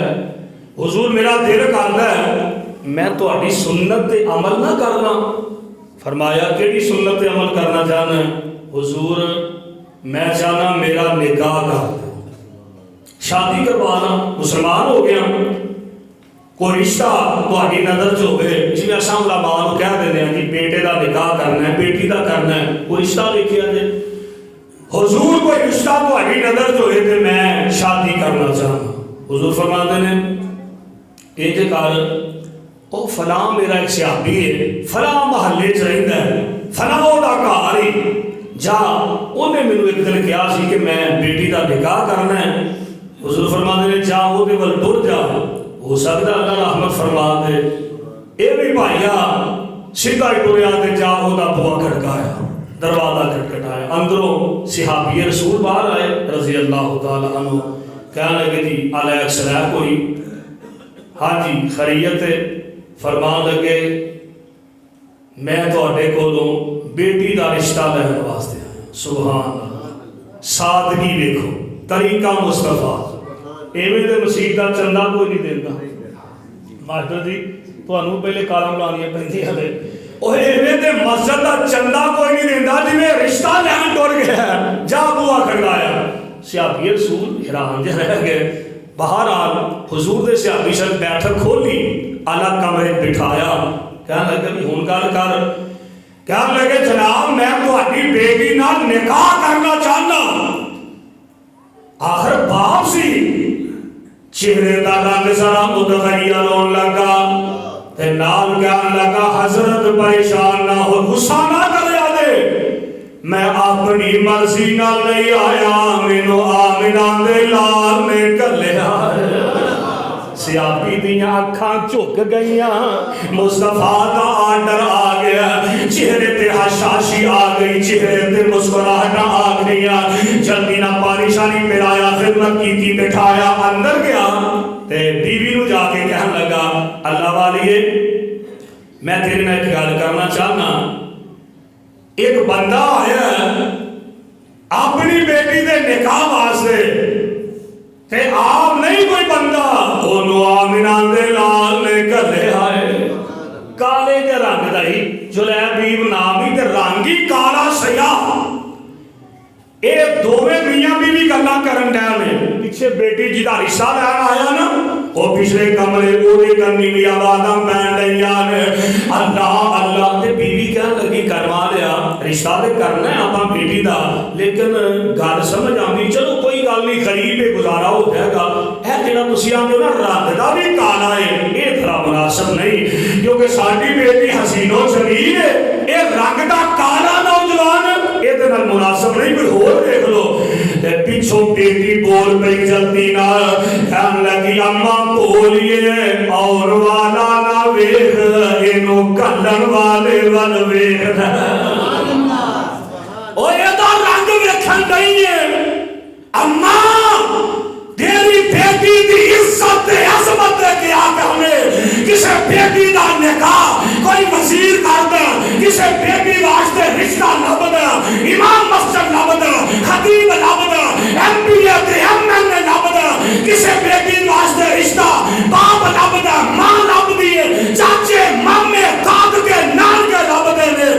حضور میرا دل کردا ہے میں تہاڈی سنت تے عمل نہ کرنا. فرمایا کیڑی سنت تے عمل کرنا چاہنا ہے؟ حضور میں چاہنا میرا نکاح کر دو شادی کروانا. مسلمان ہو گیا کوئی رشتہ تہاڈی نظر چ ہوئے جی اساں علماء نوں کہہ دیندے ہیں جی بیٹے دا نکاح کرنا ہے بیٹی دا کرنا ہے کوئی رشتہ دیکھیا جے. حضور کوئی رشتہ تہاڈی نظر چ ہوئے تے میں شادی کرنا چاہنا. حضور فرماتے ہیں انج کر او فلاں میرا ایک صحابی ہے فلاں محلے چ رہندا ہے فلاں او دا گھر ہے جا اونے مینوں ایک دن کہا سی کہ میں بیٹی دا نکاح کرنا ہے. حضور فرماتے ہیں جا او دے ول ٹر جا ہو سکتا اللہ رحمت فرما دے. اے بھی بھائیا سیدھا ٹریا تے جا او دا بوا کھڑکایا دروازہ کھٹکھٹایا اندروں صحابی رسول باہر آئے رضی اللہ تعالی عنہ. کہنے لگے جی علیہ السلام کوئی ہاں جی خیریت ہے. فرمان لگے میں تہاڈے کولوں بیٹی دا رشتہ لین واسطے آیا. سبحان اللہ سادگی ویکھو طریقہ مصطفیٰ. ایویں تے مسیح دا چندہ کوئی نہیں دیندا ماسٹر جی تانوں پہلے کالاں بلانیاں پیندیاں نے. اوہ ایویں تے مسجد دا چندہ کوئی نہیں دیندا جویں رشتہ لین ٹر گیا جا بوا کھڑکایا. صحابی رسول حیران جہ رہ گئے. بہرحال حضور دے صحابی شاید بیٹھک کھولی الگ کمرے بٹھایا. کہنے لگے بھی ہن گل کر. کہنے لگے جناب میں تہاڈی بیٹی نال نکاح کرنا چاہنا. آخر باپ سی چہرے دا رنگ ذرا متغیر ہون لگا تے نال کہن لگا حضرت پریشان نہ ہو غصہ نہ کریا دے میں اپنی مرضی نال نہیں آیا مینوں آمنہ دے لال نے گھلیا. صحابی دیاں اکھاں جھک گئیاں مصطفیٰ دا آرڈر آ گیا. چہرے تے حشاشی آ گئی چہرے تے مسکراہٹاں آ گئیاں. جلدی نہ پانی شانی پلایا خدمت کیتی بٹھایا اندر گیا تے بیوی نو جا کے کہن لگا اللہ والیے میں تیرے نال ایک گل کرنا چاہنا. ایک بندہ آیا اپنی بیٹی دے نکاح واسطے تے آپ نہیں کوئی بندہ اونوں آمنہ دے لال نے گلے آئے کالے دے رنگ دائی جلیبیب نامی دے رنگی کالا سیاہ اے دوویں میاں بیوی گلاں کرن ڈے نے پیچھے بیٹی جی دا رشتہ لین آیا نا وہ پچھلے کمرے اودے کرنی بھی آوازاں پین لئیاں نے اللہ اللہ تے بیوی کہن لگی کروا لیا رشتہ تے کرنا ہے اپنا بیٹی دا لیکن گل سمجھ آندی چلو کوئی گل نہیں غریب ہے گزارا ہو جائے گا اے جڑا تسی آندے نا رنگ دا بھی کالا ہے اے طرح مناسب نہیں کیونکہ ساڈی بیٹی حسین و جمیل ہے اے رنگ دا کالا نوجوان اے دے نال مناسب نہیں کوئی ہور دیکھ لو پیچھوں بیٹی بول پئی جلدی نہ کہن لگی اماں بولیے اور والا نہ ویکھ اینو کلن والے ول ویکھ او یہ دا رنگ ویکھن نہیں ہے اماں تیری بیٹی دی عزت تے عظمت دے کے آگے ہمیں کسے بیٹی دا نکاح کوئی وزیر کردہ کسے بیٹی واسطے رشتہ لبدا امام مسجد لبدا خطیب لبدا ایم پی تے ایم این اے لبدا کسے بیٹی واسطے رشتہ باپ لبدا ماں لبدی ہے چاچے مامے داد کے نان کے لبدے نے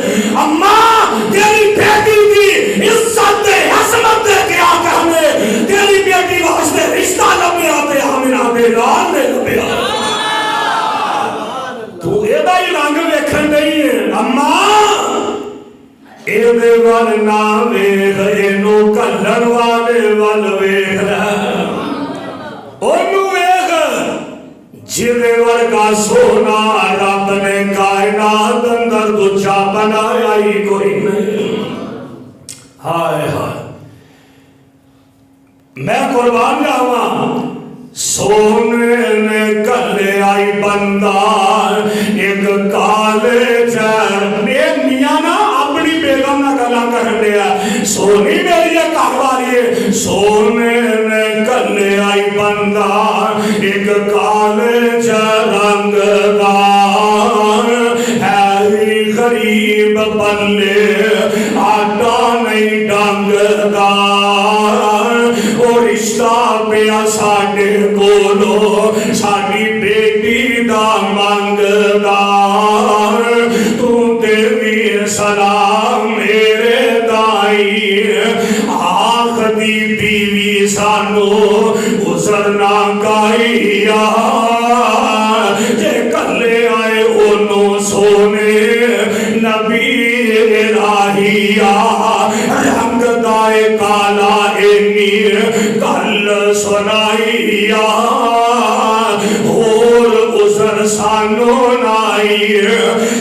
اماں تیری بیٹی دی عزت تے عظمت دے کے آگے ہمیں تیری بیٹی واسطے رشتہ لبے آتے ہمیں آتے لال نے لبے آتے تو ایدہ ہی رنگ ویکھن نہیں ہے اماں ایدے وال نہ ویکھ اینو کلن والے وال ویکھ اونو ویکھ جدے ورگا سونا رب نے کائنات اندر دچا بنایا ہی کوئی نہیں ہائے ہائے میں قربان جاواں سونے نے کلے آئی بندہ ایک کالے چہر اے میاں نا اپنی بیگم نہ گلا کرن دیا سونی میری گھر والی ہے سونے نے کلے آئی بندہ ایک کالے چہر رنگدار ہے غریب پلے آٹا نہیں ڈنگدار اور رشتہ پیا ساڈے کولو ساڈی بیٹی دا منگدار تو دیوی سلام میرے دائی آخ دی بیوی سانو گزرنا گائیا جے کلے آئے انہوں سونے نبی الہیہ رنگ دائے کالا اینی کل سنائیا اور گزر سانو نائی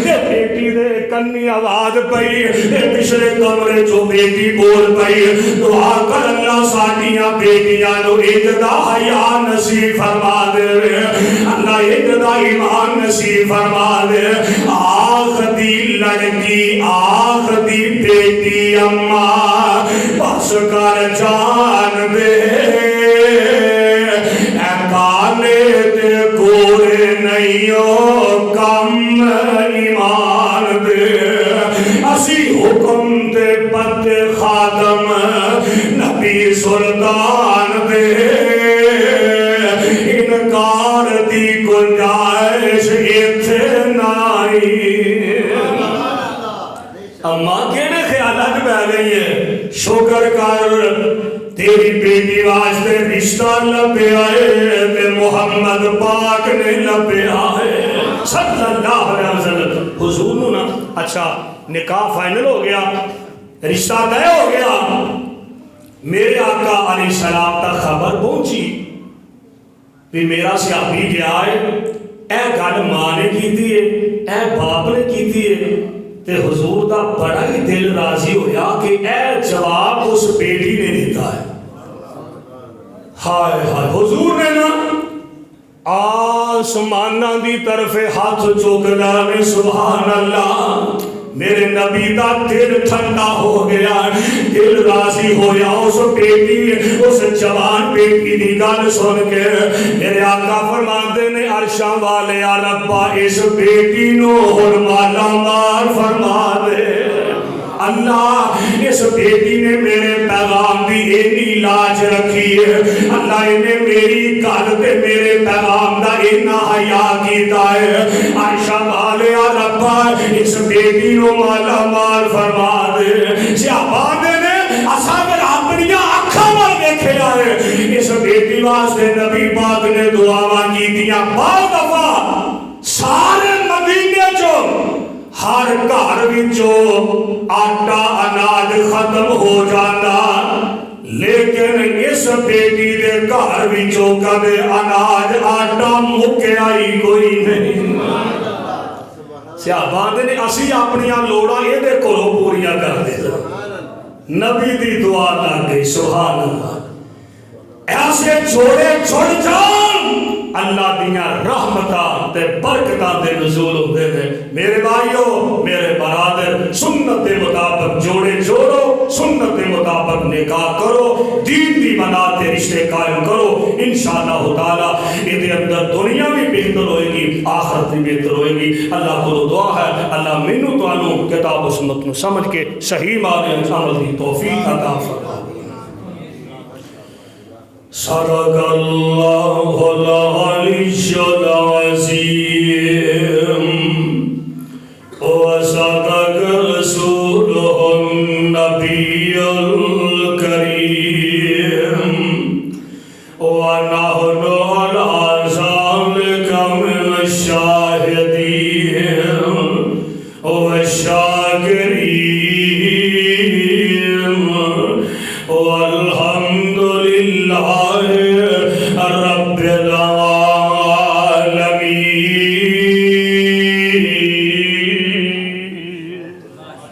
بیٹی دے کنی آواز پئی پچھلے کمرے جو بیٹی بول پئی دعا کر اللہ ساڈیاں بیٹیاں نو اجدا حیا نصیب فرما دے اللہ اجدا ایمان نصیب فرما دے آخ دی لڑکی آخ دی بیٹی اماں بس کر جان دے اے کالے تے گورے نہیں کم ایمان دے اسی حکم دے پتے خادم نبی سلطان دے انکار دی گنجائش ایتھے نائی اماں کیڑے خیالات بہ گئی ہے شکر کر تیری بیٹی واسطے رشتہ لبے آئے تے محمد پاک نے لبے آئے صلی اللہ علیہ وسلم حضور نو نا اچھا نکاح فائنل ہو گیا رشتہ طے ہو گیا میرے آقا علیہ السلام تک خبر پہنچی بھی میرا صحابی گیا ہے اے گل ماں نے کیتی ہے اے باپ نے کیتی ہے تے حضور دا بڑا ہی دل راضی ہویا کہ اے جواب اس بیٹی نے دیتا ہے ہائے ہائے حضور نے نا آسمانہ دی طرف ہاتھ چوک لے سبحان اللہ میرے نبی دا دل ٹھنڈا ہو گیا دل راضی ہویا اس بیٹی اس جوان بیٹی دی گل سن کے میرے آقا فرماندے نے عرشاں والے ربا اس بیٹی نو ہن مالا مال فرما دے اللہ اس بیٹی نے میرے پیغام دی اینی لاج رکھی ہے، اللہ انہیں میری گل تے میرے پیغام دا اینا حیا کیتا ہے۔ عائشہ مالیا ربا اس بیٹی نو مالا مال فرما دے۔ صحابہ نے اصحاب اپنی اکھاں نال دیکھیا ہے، اس بیٹی واسطے نبی پاک نے دعاواں کیتیاں۔ بعض دفعہ سارے مدینے چو ہر گھر وچوں آٹا اناج ختم ہو جانا، لیکن اس بیٹی دے گھر وچوں کدے اناج آٹا مکیا ہی کوئی نہیں۔ صحابہ نے اسی اپنی لوڑاں یہ دے کولوں پوریاں کر دے۔ نبی دی دعا لگ گئی، سبحان اللہ۔ ایسے جوڑے جڑ جان اللہ دیاں رحمتاں تے برکتاں دے نزول ہوندے نے۔ میرے بھائیو، میرے برادر، سنت دے مطابق جوڑے جوڑو، سنت دے مطابق نکاح کرو، دین دی بنا تے رشتے قائم کرو، انشاءاللہ تعالی یہ دے اندر دنیا بھی بہتر ہوئے گی، آخرت بھی بہتر ہوئے گی۔ اللہ کو دعا ہے اللہ مینوں تانوں کتاب و سنت نو سمجھ کے صحیح معنی عمل دی توفیق عطا فرمائے۔ صدق اللہ العلی العظیم وصدق رسولہ النبی الکریم ونحن علی ذلک من الشاہدین والشاکرین والحمد للہ